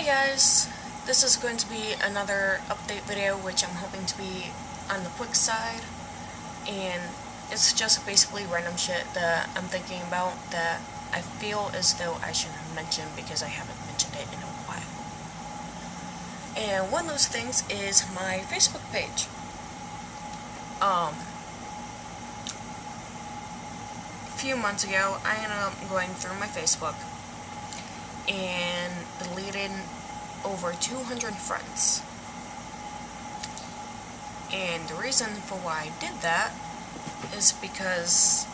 guys, this is going to be another update video, which I'm hoping to be on the quick side, and it's just basically random shit that I'm thinking about that I feel as though I should mention because I haven't mentioned it in a while. And one of those things is my Facebook page. A few months ago, I ended up going through my Facebook and deleted over 200 friends. And the reason for why I did that is because,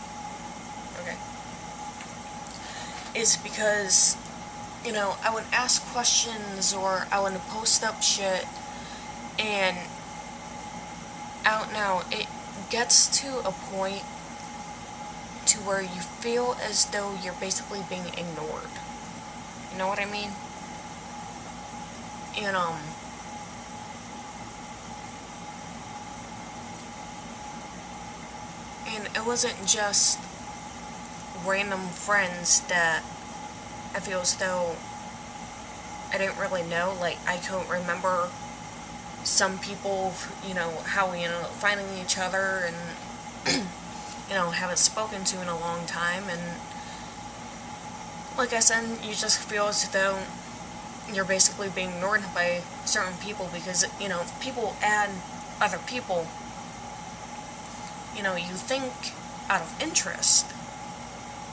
you know, I would ask questions or I would post up shit, and I don't know, it gets to a point to where you feel as though you're basically being ignored. You know what I mean? And it wasn't just random friends that I feel as though I didn't really know. Like, I couldn't remember some people, you know, how we ended up finding each other and, you know, haven't spoken to in a long time. And like I said, you just feel as though you're basically being ignored by certain people because, you know, people add other people, you know, you think out of interest,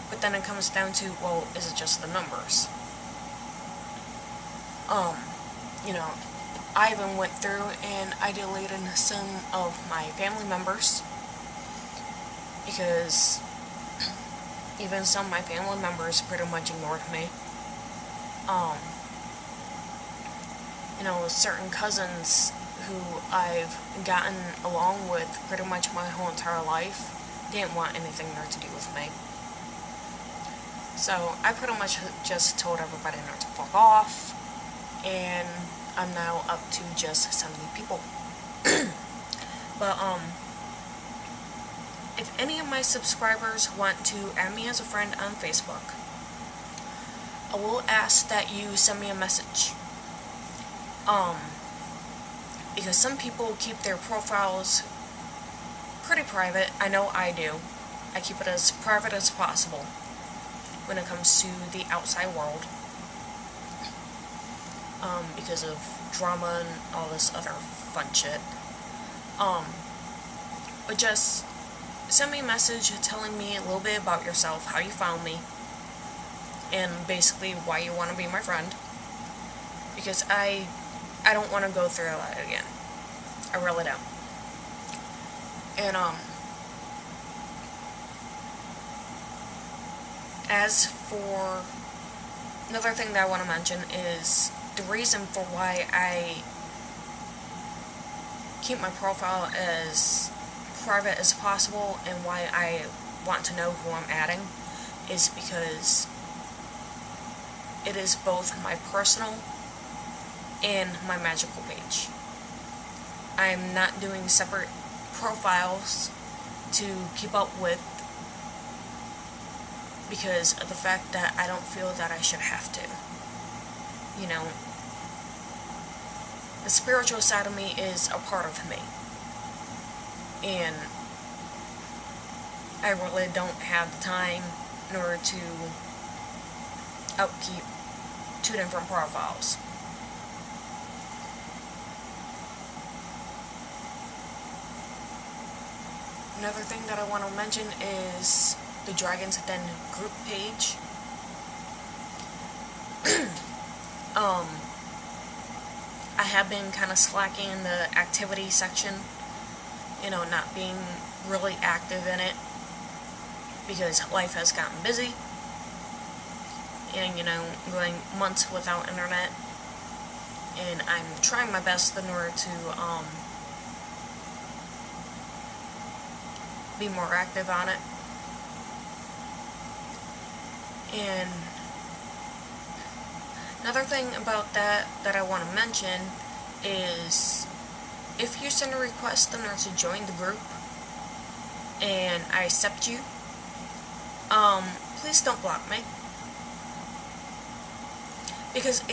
but then it comes down to, well, is it just the numbers? You know, I even went through and I deleted some of my family members because even some of my family members pretty much ignored me. You know, certain cousins who I've gotten along with pretty much my whole entire life didn't want anything there to do with me. So I pretty much just told everybody not to fuck off, and I'm now up to just 70 people. But if any of my subscribers want to add me as a friend on Facebook, I will ask that you send me a message. Because some people keep their profiles pretty private. I know I do. I keep it as private as possible when it comes to the outside world. Because of drama and all this other fun shit. But just send me a message telling me a little bit about yourself, how you found me, and basically why you want to be my friend. Because I don't want to go through that again. I really don't. And, as for another thing that I want to mention is the reason for why I keep my profile as private as possible and why I want to know who I'm adding is because it is both my personal and my magical page. I'm not doing separate profiles to keep up with because of the fact that I don't feel that I should have to. You know, the spiritual side of me is a part of me, and I really don't have the time in order to upkeep two different profiles. Another thing that I want to mention is the Dragon's Den group page. I have been kind of slacking in the activity section, you know, not being really active in it because life has gotten busy and, you know, going months without internet, and I'm trying my best in order to be more active on it. And another thing about that I want to mention is if you send a request in order to join the group and I accept you, please don't block me. Because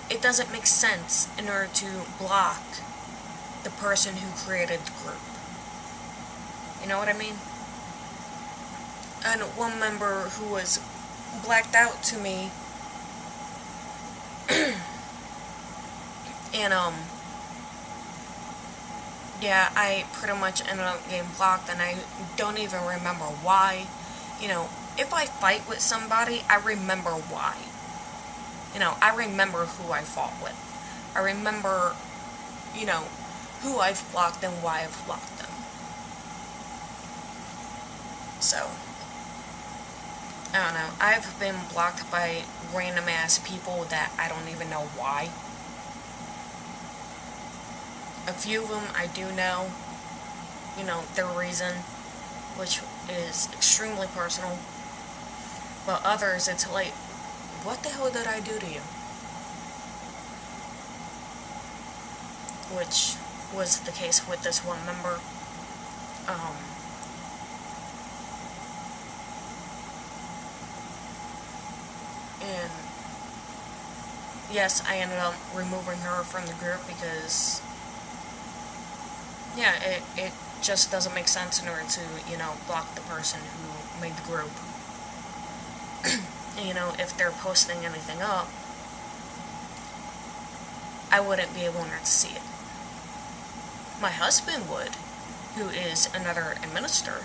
it doesn't make sense in order to block the person who created the group. You know what I mean? And one member who was blacked out to me, and yeah, I pretty much ended up getting blocked, and I don't even remember why. You know, if I fight with somebody, I remember why. You know, I remember who I fought with. I remember, you know, who I've blocked and why I've blocked them. So, I don't know. I've been blocked by random ass people that I don't even know why. A few of them I do know, you know, their reason, which is extremely personal. But others, it's like, what the hell did I do to you? Which was the case with this one member. And yes, I ended up removing her from the group because, yeah, it just doesn't make sense in order to, you know, block the person who made the group. You know, if they're posting anything up, I wouldn't be able to see it. My husband would, who is another administrator,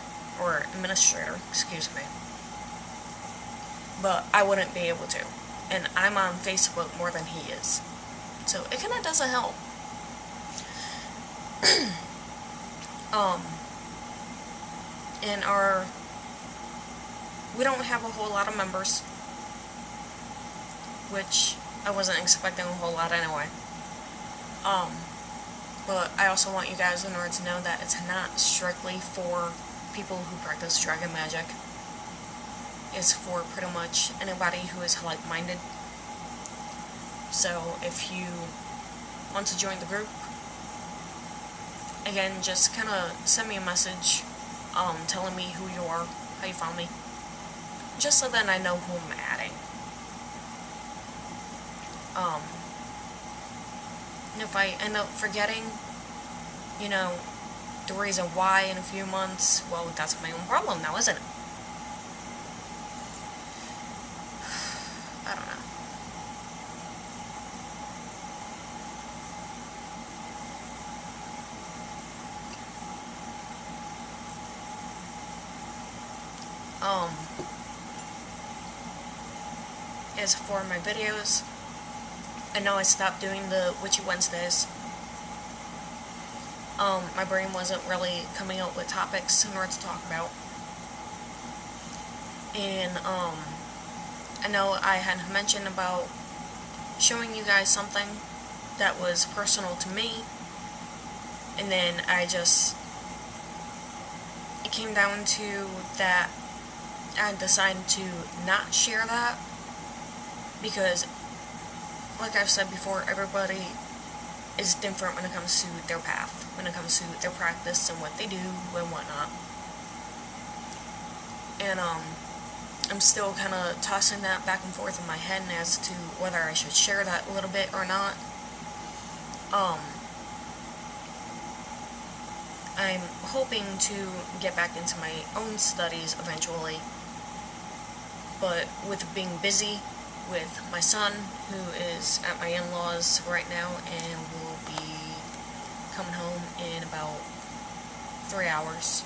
excuse me. But I wouldn't be able to. And I'm on Facebook more than he is. So it kinda doesn't help. We don't have a whole lot of members, which I wasn't expecting a whole lot anyway. But I also want you guys in order to know that it's not strictly for people who practice dragon magic. It's for pretty much anybody who is like-minded. So if you want to join the group, again, just kind of send me a message telling me who you are, how you found me, just so that I know who I'm adding. And if I end up forgetting, you know, the reason why in a few months, well, that's my own problem now, isn't it? I don't know. As for my videos, I know I stopped doing the Witchy Wednesdays. My brain wasn't really coming up with topics in order to talk about. And, I know I had mentioned about showing you guys something that was personal to me, and then it came down to that I decided to not share that, because, like I've said before, everybody is different when it comes to their path, when it comes to their practice and what they do and whatnot. And, I'm still kind of tossing that back and forth in my head as to whether I should share that a little bit or not. I'm hoping to get back into my own studies eventually, but with being busy with my son, who is at my in-laws right now and will be coming home in about 3 hours.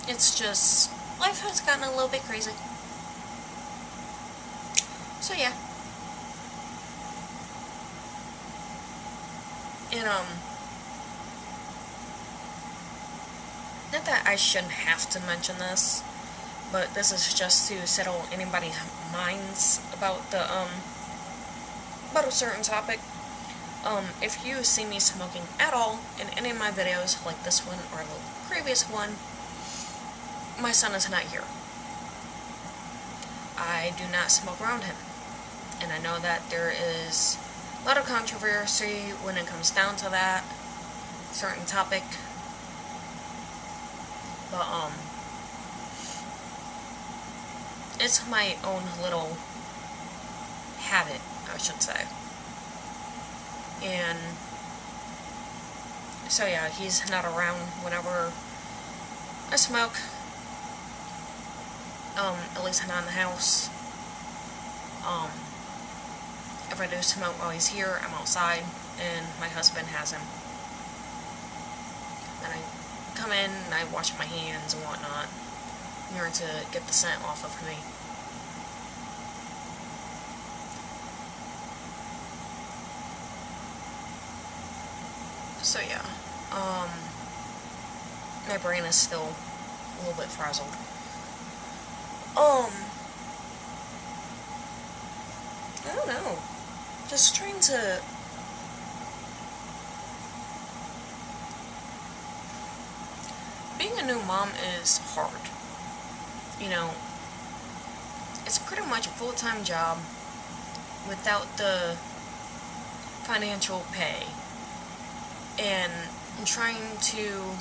It's just, life has gotten a little bit crazy. So yeah. And, not that I shouldn't have to mention this, but this is just to settle anybody's minds about the, about a certain topic. If you see me smoking at all in any of my videos, like this one or the previous one, my son is not here. I do not smoke around him. And I know that there is a lot of controversy when it comes down to that certain topic. But, it's my own little habit, I should say. And so yeah, he's not around whenever I smoke. At least not in the house. If I do smoke while he's here, I'm outside, and my husband has him. Then I come in and I wash my hands and whatnot in order to get the scent off of me. So yeah, my brain is still a little bit frazzled. I don't know. Just trying to being a new mom is hard. You know, it's pretty much a full-time job without the financial pay. And trying to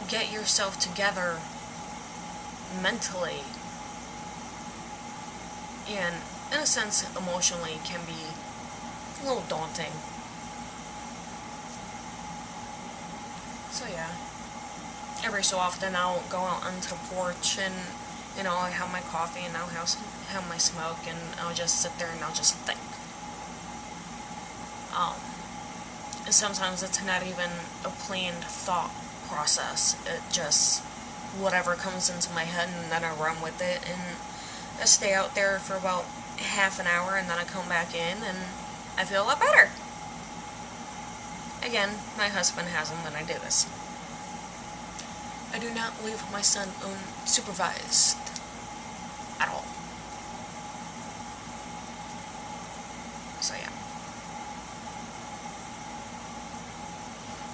get yourself together mentally and, in a sense, emotionally can be a little daunting. So yeah, every so often I'll go out onto the porch and, you know, I'll have my coffee and I'll have my smoke and I'll just sit there and I'll just think. And sometimes it's not even a planned thought process. It just, whatever comes into my head, and then I run with it, and I stay out there for about half an hour, and then I come back in, and I feel a lot better. Again, my husband has them when I do this. I do not leave my son unsupervised at all. So yeah.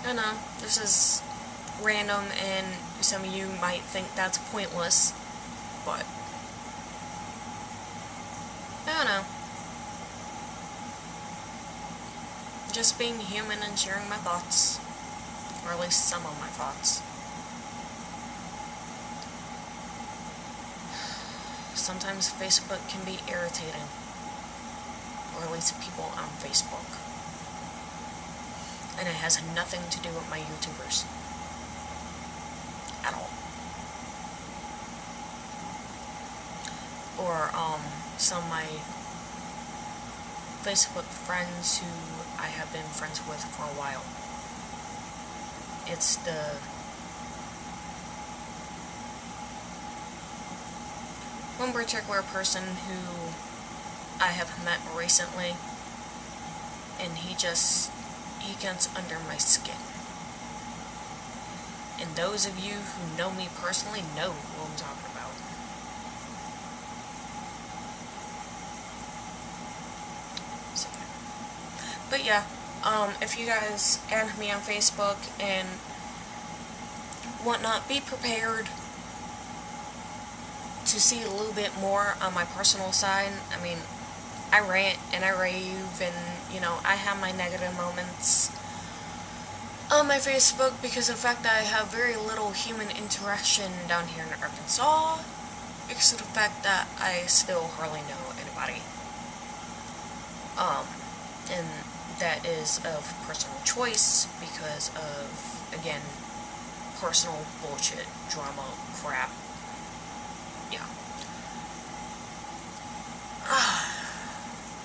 I know, this is random and some of you might think that's pointless, but I don't know. Just being human and sharing my thoughts, or at least some of my thoughts. Sometimes Facebook can be irritating, or at least people on Facebook. And it has nothing to do with my YouTubers. At all. Or, some of my Facebook friends who I have been friends with for a while. It's the one particular person who I have met recently, and he gets under my skin. And those of you who know me personally know who I'm talking about. So, but yeah, if you guys add me on Facebook and whatnot, be prepared to see a little bit more on my personal side. I mean, I rant and I rave, and, you know, I have my negative moments on my Facebook because of the fact that I have very little human interaction down here in Arkansas, because of the fact that I still hardly know anybody. And that is of personal choice because of, again, personal bullshit, drama, crap. Yeah.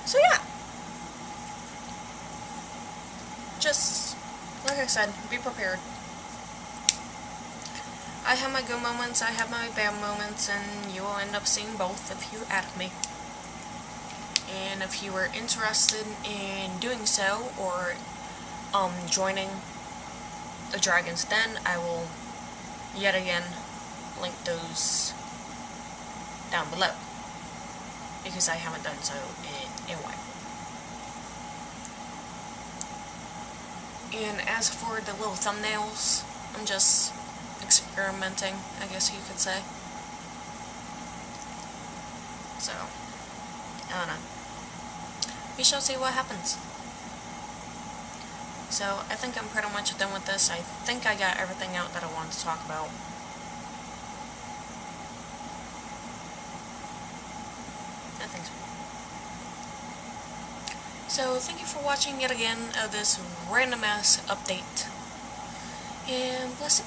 So yeah. Just, like I said, be prepared. I have my good moments, I have my bad moments, and you will end up seeing both if you add me. And if you are interested in doing so, or joining a Dragon's Den, I will yet again link those down below, because I haven't done so in a while. And as for the little thumbnails, I'm just experimenting, I guess you could say. So, I don't know. We shall see what happens. So, I think I'm pretty much done with this. I think I got everything out that I wanted to talk about. So thank you for watching yet again of this random ass update, and bless it.